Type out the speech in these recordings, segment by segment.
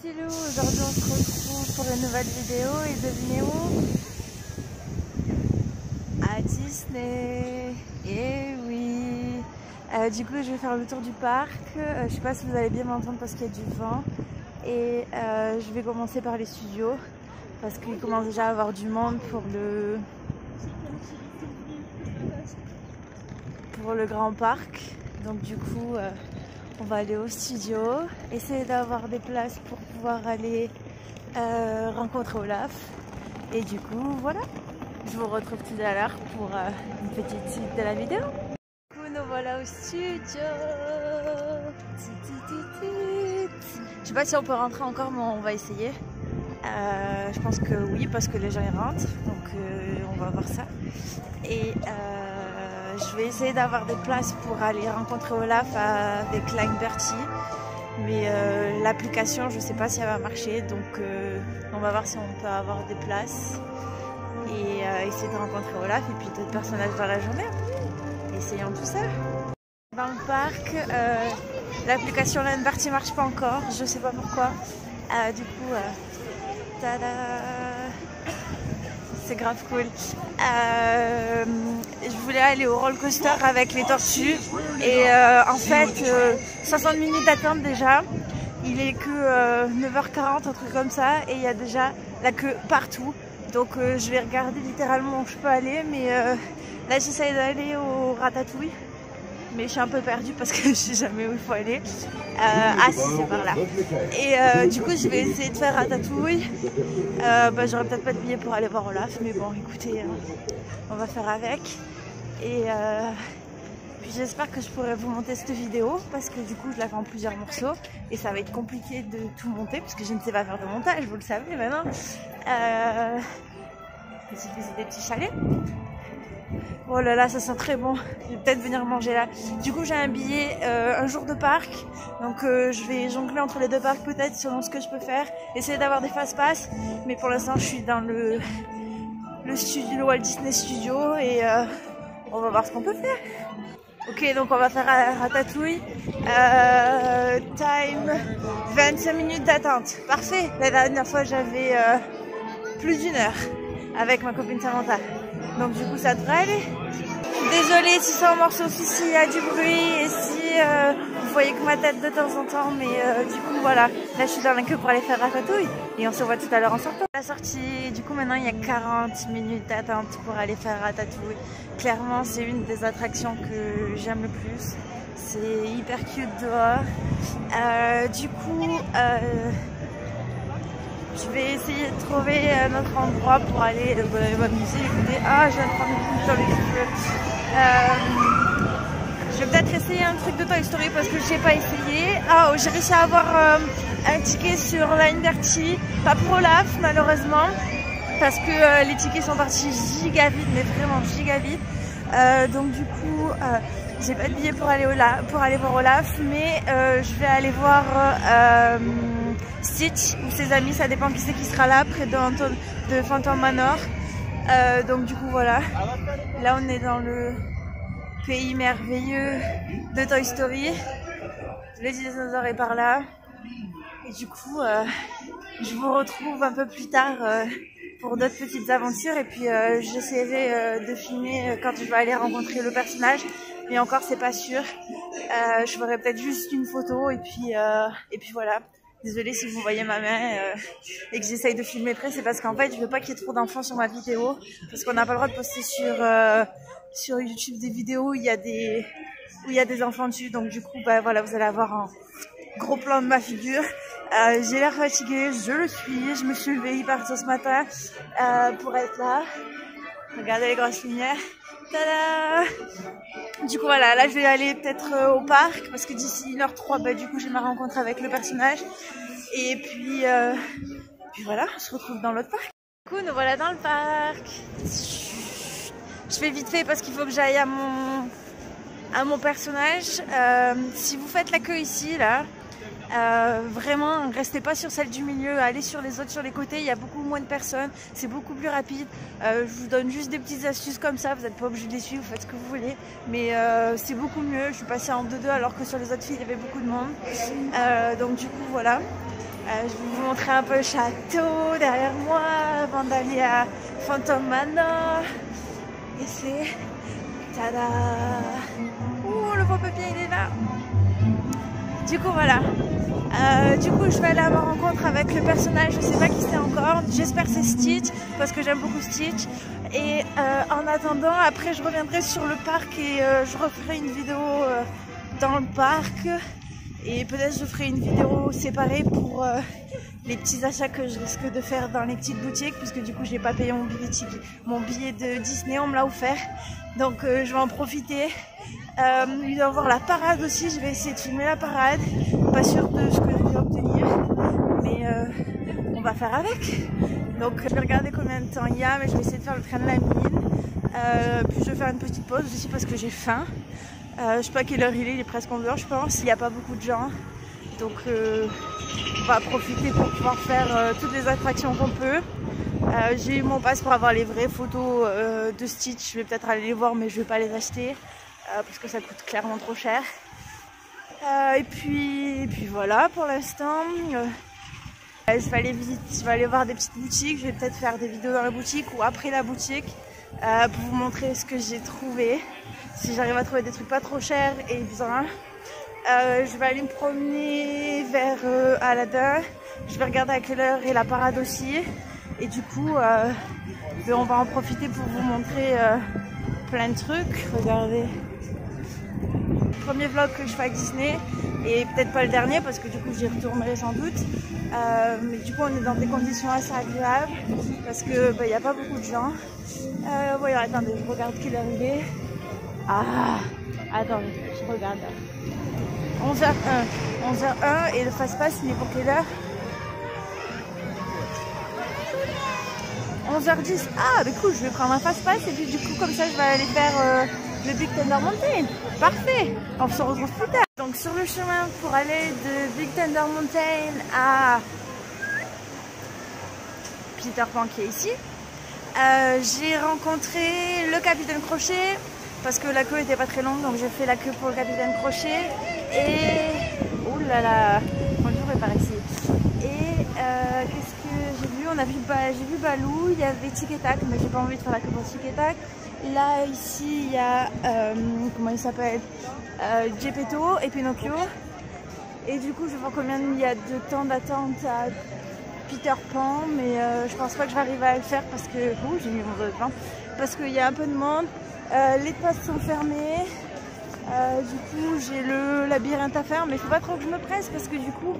Hello, aujourd'hui on se retrouve pour une nouvelle vidéo et devinez où? À Disney. Et oui. Du coup je vais faire le tour du parc. Je sais pas si vous allez bien m'entendre parce qu'il y a du vent. Et je vais commencer par les studios parce qu'il commence déjà à avoir du monde pour le grand parc. Donc du coup on va aller au studio, essayer d'avoir des places pour pouvoir aller rencontrer Olaf. Et du coup, voilà, je vous retrouve tout à l'heure pour une petite suite de la vidéo. Du coup, nous voilà au studio. Je sais pas si on peut rentrer encore, mais on va essayer. Je pense que oui, parce que les gens y rentrent, donc on va voir ça. Et je vais essayer d'avoir des places pour aller rencontrer Olaf avec Klein Bertie. Mais l'application, je ne sais pas si elle va marcher, donc on va voir si on peut avoir des places et essayer de rencontrer Olaf et puis d'autres personnages dans la journée. Essayons tout ça. Dans le parc, l'application Klein Bertie ne marche pas encore, je ne sais pas pourquoi. Du coup, tada! C'est grave cool. Je voulais aller au roller coaster avec les tortues et en fait 60 minutes d'attente déjà. Il est que 9h40, un truc comme ça, et il y a déjà la queue partout. Donc je vais regarder littéralement où je peux aller, mais là j'essaye d'aller au Ratatouille. Mais je suis un peu perdue parce que je sais jamais où il faut aller. Ah si, c'est par là. Et du coup, je vais essayer de faire Ratatouille. J'aurai peut-être pas de billet pour aller voir Olaf, mais bon, écoutez, on va faire avec. Et puis j'espère que je pourrai vous monter cette vidéo parce que du coup, je la fais en plusieurs morceaux et ça va être compliqué de tout monter parce que je ne sais pas faire de montage, vous le savez maintenant. Petite visite des petits chalets. Oh là là, ça sent très bon. Je vais peut-être venir manger là. Du coup, j'ai un billet un jour de parc. Donc, je vais jongler entre les deux parcs peut-être selon ce que je peux faire. Essayer d'avoir des fast-pass. Mais pour l'instant, je suis dans le studio, le Walt Disney Studio. Et on va voir ce qu'on peut faire. Ok, donc on va faire Ratatouille. Time 25 minutes d'attente. Parfait. La dernière fois, j'avais plus d'1 heure avec ma copine Samantha. Donc du coup ça devrait aller. Désolée si c'est en morceau, s'il y a du bruit et si vous voyez que ma tête de temps en temps, mais du coup voilà, là je suis dans la queue pour aller faire Ratatouille et on se voit tout à l'heure en sortant. La sortie, du coup maintenant il y a 40 minutes d'attente pour aller faire Ratatouille. Clairement c'est une des attractions que j'aime le plus. C'est hyper cute dehors. Du coup je vais essayer de trouver notre endroit pour aller m'amuser, écouter. Ah, je viens de prendre une coupe dans les cheveux. Je vais peut-être essayer un truc de Toy Story parce que je n'ai pas essayé. Ah, j'ai réussi à avoir un ticket sur Klein Bertie, pas pour Olaf malheureusement, parce que les tickets sont partis giga vite, mais vraiment giga vite. Donc du coup, j'ai pas de billet pour aller voir Olaf, mais je vais aller voir Stitch ou ses amis, ça dépend qui c'est qui sera là, près de Phantom Manor. Donc du coup voilà, là on est dans le pays merveilleux de Toy Story. Le dinosaure est par là. Et du coup, je vous retrouve un peu plus tard pour d'autres petites aventures. Et puis j'essaierai de filmer quand je vais aller rencontrer le personnage. Mais encore c'est pas sûr. Je ferai peut-être juste une photo et puis voilà. Désolée si vous voyez ma main et que j'essaye de filmer près, c'est parce qu'en fait je veux pas qu'il y ait trop d'enfants sur ma vidéo, parce qu'on n'a pas le droit de poster sur YouTube des vidéos où il y a des enfants dessus. Donc du coup voilà, vous allez avoir un gros plan de ma figure. J'ai l'air fatiguée, je le suis, je me suis levée hyper tôt ce matin pour être là. Regardez les grosses lumières. Tada! Du coup voilà, là je vais aller peut-être au parc parce que d'ici 1h03 du coup j'ai ma rencontre avec le personnage et puis voilà, on se retrouve dans l'autre parc. Du coup nous voilà dans le parc. Je fais vite fait parce qu'il faut que j'aille à mon personnage. Si vous faites la queue ici là, vraiment restez pas sur celle du milieu, allez sur les autres, sur les côtés, il y a beaucoup moins de personnes, c'est beaucoup plus rapide. Je vous donne juste des petites astuces comme ça, vous n'êtes pas obligé de les suivre, vous faites ce que vous voulez, mais c'est beaucoup mieux. Je suis passée en 2-2 alors que sur les autres filles il y avait beaucoup de monde, donc du coup voilà. Je vais vous montrer un peu le château derrière moi avant d'aller à Phantom Manor. Et c'est... Tada! Ouh, le beau papier il est là! Du coup voilà. Du coup je vais aller à ma rencontre avec le personnage, je sais pas qui c'est encore. J'espère que c'est Stitch parce que j'aime beaucoup Stitch. Et en attendant, après je reviendrai sur le parc et je referai une vidéo dans le parc. Et peut-être je ferai une vidéo séparée pour les petits achats que je risque de faire dans les petites boutiques, puisque du coup j'ai pas payé mon billet de Disney, on me l'a offert. Donc je vais en profiter. Il doit y avoir la parade aussi, je vais essayer de filmer la parade. Pas sûre de ce que je vais obtenir, mais on va faire avec. Donc je vais regarder combien de temps il y a, mais je vais essayer de faire le train de la mine. Puis je vais faire une petite pause aussi parce que j'ai faim. Je sais pas quelle heure il est presque 11h je pense, il n'y a pas beaucoup de gens. Donc on va profiter pour pouvoir faire toutes les attractions qu'on peut. J'ai eu mon pass pour avoir les vraies photos de Stitch, je vais peut-être aller les voir mais je vais pas les acheter parce que ça coûte clairement trop cher. Et puis voilà pour l'instant. Je vais aller voir des petites boutiques, je vais peut-être faire des vidéos dans la boutique ou après la boutique pour vous montrer ce que j'ai trouvé. Si j'arrive à trouver des trucs pas trop chers et bien. Je vais aller me promener vers Aladdin. Je vais regarder à quelle heure est la parade aussi. Et du coup, on va en profiter pour vous montrer plein de trucs. Regardez. Premier vlog que je fais avec Disney. Et peut-être pas le dernier parce que du coup j'y retournerai sans doute. Mais du coup on est dans des conditions assez agréables. Parce que il n'y a pas beaucoup de gens. Voilà, attendez, je regarde quelle heure il est. Ah, attendez, je regarde. 11h01. 11h01 et le fast-pass il est pour quelle heure? 11h10. Ah, du coup je vais prendre un fast-pass et puis du coup comme ça je vais aller faire le Big Thunder Mountain. Parfait, on se retrouve plus tard. Donc sur le chemin pour aller de Big Thunder Mountain à Peter Pan qui est ici, j'ai rencontré le Capitaine Crochet. Parce que la queue était pas très longue, donc j'ai fait la queue pour le Capitaine Crochet. Et... Ouh là là, bonjour et par ici. Et qu'est-ce que j'ai vu? J'ai vu Baloo, il y avait Tic et Tac, mais j'ai pas envie de faire la queue pour Tic et Tac. Là, ici, il y a... comment il s'appelle? Geppetto et Pinocchio. Et du coup, je vais voir combien il y a de temps d'attente à Peter Pan, mais je pense pas que je vais arriver à le faire parce que... Ouh, j'ai mis mon doigt devant. Parce qu'il y a un peu de monde. Les passes sont fermées, du coup j'ai le labyrinthe à faire, mais il faut pas trop que je me presse parce que du coup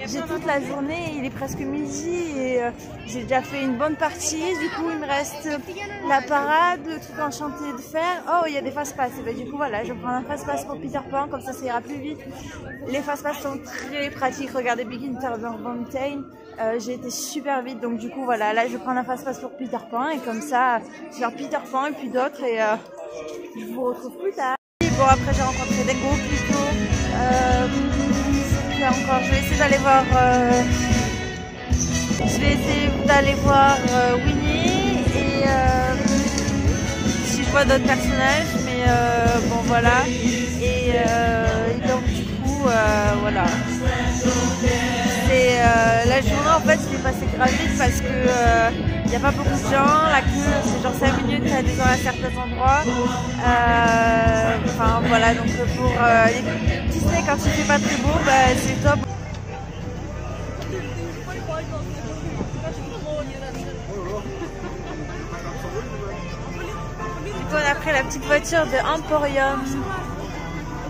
j'ai toute la journée, il est presque midi et j'ai déjà fait une bonne partie. Du coup il me reste la parade, le truc enchanté de faire. Oh, il y a des fast-pass, et du coup voilà, je prends un fast-pass pour Peter Pan, comme ça ira plus vite. Les fast-pass sont très pratiques, regardez Big Thunder Mountain. J'ai été super vite, donc du coup voilà, là je vais prendre un fast-pass pour Peter Pan et comme ça je vais faire Peter Pan et puis d'autres et je vous retrouve plus tard. Et bon, après j'ai rencontré Dingo plutôt. Là encore, je vais essayer d'aller voir Winnie et si je vois d'autres personnages, mais bon voilà. Et donc du coup voilà. Et la journée en fait s'est passée grave vite parce que il n'y a pas beaucoup de gens, la queue c'est genre 5 minutes à des à certains endroits. Enfin voilà, donc pour les Disney quand il fait pas très beau, c'est top. Du coup on a pris la petite voiture de Emporium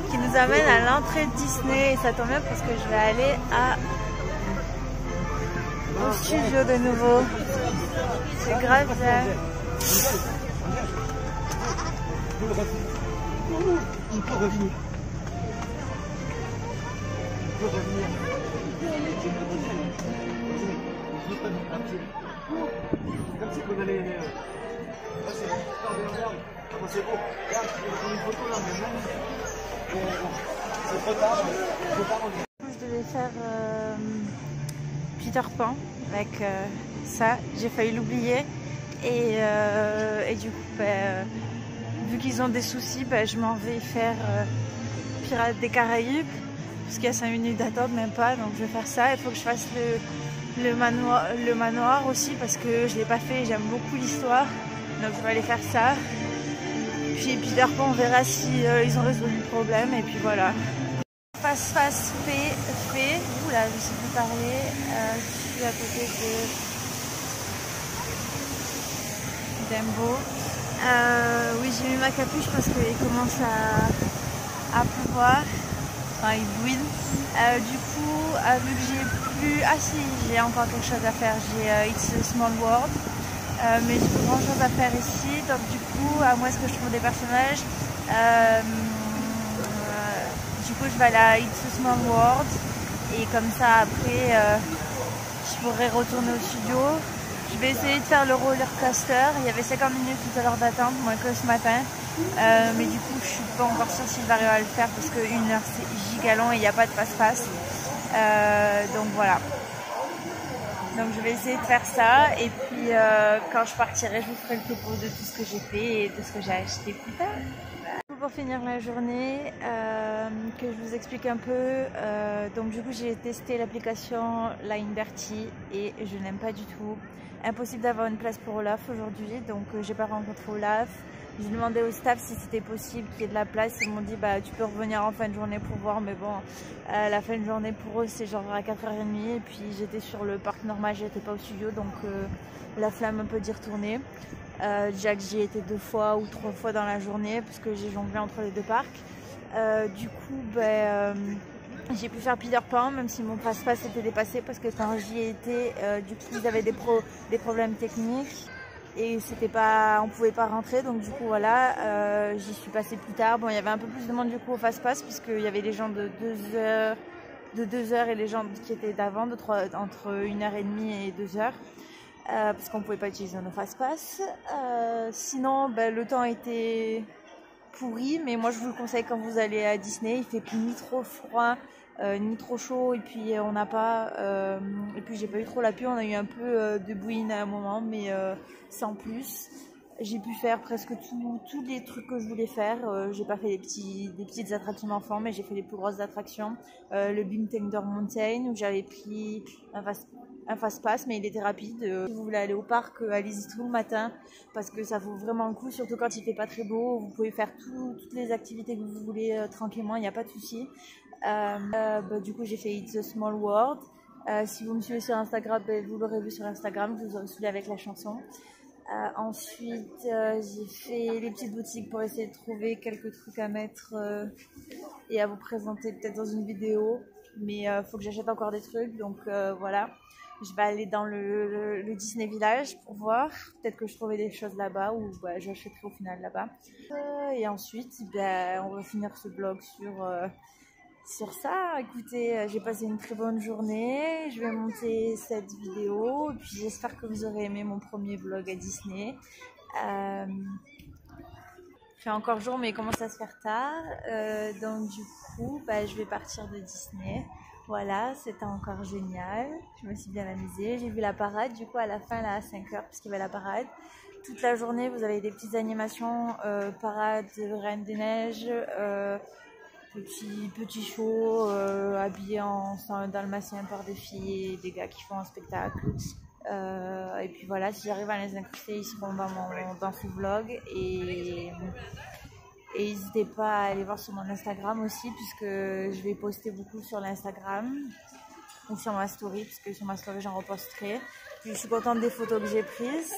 qui nous amène à l'entrée de Disney et ça tombe bien parce que je vais aller au studio de nouveau. C'est grave bien. Je devais faire Peter Pan avec ça, j'ai failli l'oublier et du coup vu qu'ils ont des soucis, je m'en vais faire Pirates des Caraïbes. parce qu'il y a 5 minutes d'attente, même pas, donc je vais faire ça. Il faut que je fasse le manoir aussi, parce que je ne l'ai pas fait, j'aime beaucoup l'histoire, donc je vais aller faire ça. Puis Peter Pan, on verra si ils ont résolu le problème, et puis voilà. Face fait. Oula, je sais plus parler. Je suis à côté de Dumbo. Oui, j'ai mis ma capuche parce qu'il commence à pleuvoir. Enfin, il bouine. Du coup, vu que j'ai plus... Ah si, j'ai encore quelque chose à faire. J'ai It's a Small World. Mais j'ai pas grand chose à faire ici. Donc du coup, à moins que je trouve des personnages. Du coup, je vais aller à It's a Small World. Et comme ça, après, je pourrai retourner au studio. Je vais essayer de faire le roller coaster. Il y avait 50 minutes tout à l'heure d'attente, moins que ce matin. Mais du coup, je suis pas encore sûre si je vais arriver à le faire parce que 1 heure c'est giga long et il n'y a pas de passe-passe. Donc voilà. Donc je vais essayer de faire ça. Et puis quand je partirai, je vous ferai le topo de tout ce que j'ai fait et de ce que j'ai acheté plus tard. Pour finir la journée, que je vous explique un peu, donc du coup j'ai testé l'application Line Bertie et je n'aime pas du tout. Impossible d'avoir une place pour Olaf aujourd'hui, donc j'ai pas rencontré Olaf. J'ai demandé au staff si c'était possible qu'il y ait de la place, ils m'ont dit bah tu peux revenir en fin de journée pour voir, mais bon la fin de journée pour eux c'est genre à 4h30 et puis j'étais sur le parc normal, j'étais pas au studio, donc la flamme un peu d'y retourner. Déjà que j'y étais 2 fois ou 3 fois dans la journée parce que j'ai jonglé entre les 2 parcs. Du coup, j'ai pu faire Peter Pan même si mon passe-passe était dépassé parce que quand j'y étais, du coup, ils avaient des problèmes techniques et c'était pas, on pouvait pas rentrer. Donc du coup, voilà, j'y suis passée plus tard. Bon, il y avait un peu plus de monde du coup au passe-passe puisqu'il y avait les gens de 2 heures et les gens qui étaient d'avant, entre 1h30 et 2h. Parce qu'on ne pouvait pas utiliser nos fast-pass. Sinon, le temps était pourri, mais moi je vous le conseille quand vous allez à Disney. Il fait ni trop froid, ni trop chaud, et puis on n'a pas. Et puis j'ai pas eu trop la pluie, on a eu un peu de bouine à un moment, mais sans plus. J'ai pu faire presque tous les trucs que je voulais faire. J'ai pas fait des petites attractions d'enfants, mais j'ai fait les plus grosses attractions. Le Big Thunder Mountain, où j'avais pris un fast-pass, mais il était rapide. Si vous voulez aller au parc, allez-y tout le matin, parce que ça vaut vraiment le coup, surtout quand il fait pas très beau. Vous pouvez faire toutes les activités que vous voulez tranquillement, il n'y a pas de souci. Du coup, j'ai fait It's a Small World. Si vous me suivez sur Instagram, vous l'aurez vu sur Instagram, je vous aurai suivi avec la chanson. Ensuite, j'ai fait les petites boutiques pour essayer de trouver quelques trucs à mettre et à vous présenter peut-être dans une vidéo. Mais faut que j'achète encore des trucs, donc voilà. Je vais aller dans le Disney Village pour voir. Peut-être que je trouvais des choses là-bas ou j'achèterai au final là-bas. Et ensuite, on va finir ce vlog sur ça. Écoutez, j'ai passé une très bonne journée. Je vais monter cette vidéo. Et puis j'espère que vous aurez aimé mon premier vlog à Disney. Il fait encore jour, mais il commence à se faire tard. Donc du coup, je vais partir de Disney. Voilà, c'était encore génial. Je me suis bien amusée. J'ai vu la parade, du coup, à la fin, là, à 5h, parce qu'il y avait la parade. Toute la journée, vous avez des petites animations, parade de Reine des Neiges, petit show, habillé en dalmatien par des filles et des gars qui font un spectacle. Et puis voilà, si j'arrive à les incruster, ils seront dans ce vlog. Et n'hésitez pas à aller voir sur mon Instagram aussi, puisque je vais poster beaucoup sur l'Instagram ou sur ma story, puisque sur ma story j'en reposterai. Puis je suis contente des photos que j'ai prises.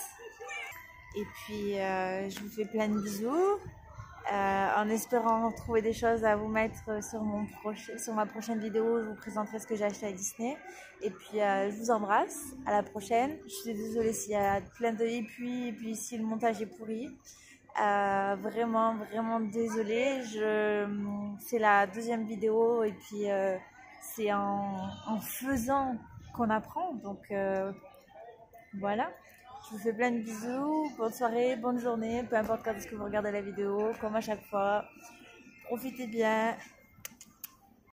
Et puis je vous fais plein de bisous. En espérant trouver des choses à vous mettre sur ma prochaine vidéo, je vous présenterai ce que j'ai acheté à Disney. Et puis je vous embrasse, à la prochaine. Je suis désolée s'il y a plein de et puis si le montage est pourri. Vraiment désolée. C'est la 2e vidéo et puis c'est en faisant qu'on apprend. Donc voilà. Je vous fais plein de bisous, bonne soirée, bonne journée, peu importe quand est-ce que vous regardez la vidéo, comme à chaque fois. Profitez bien.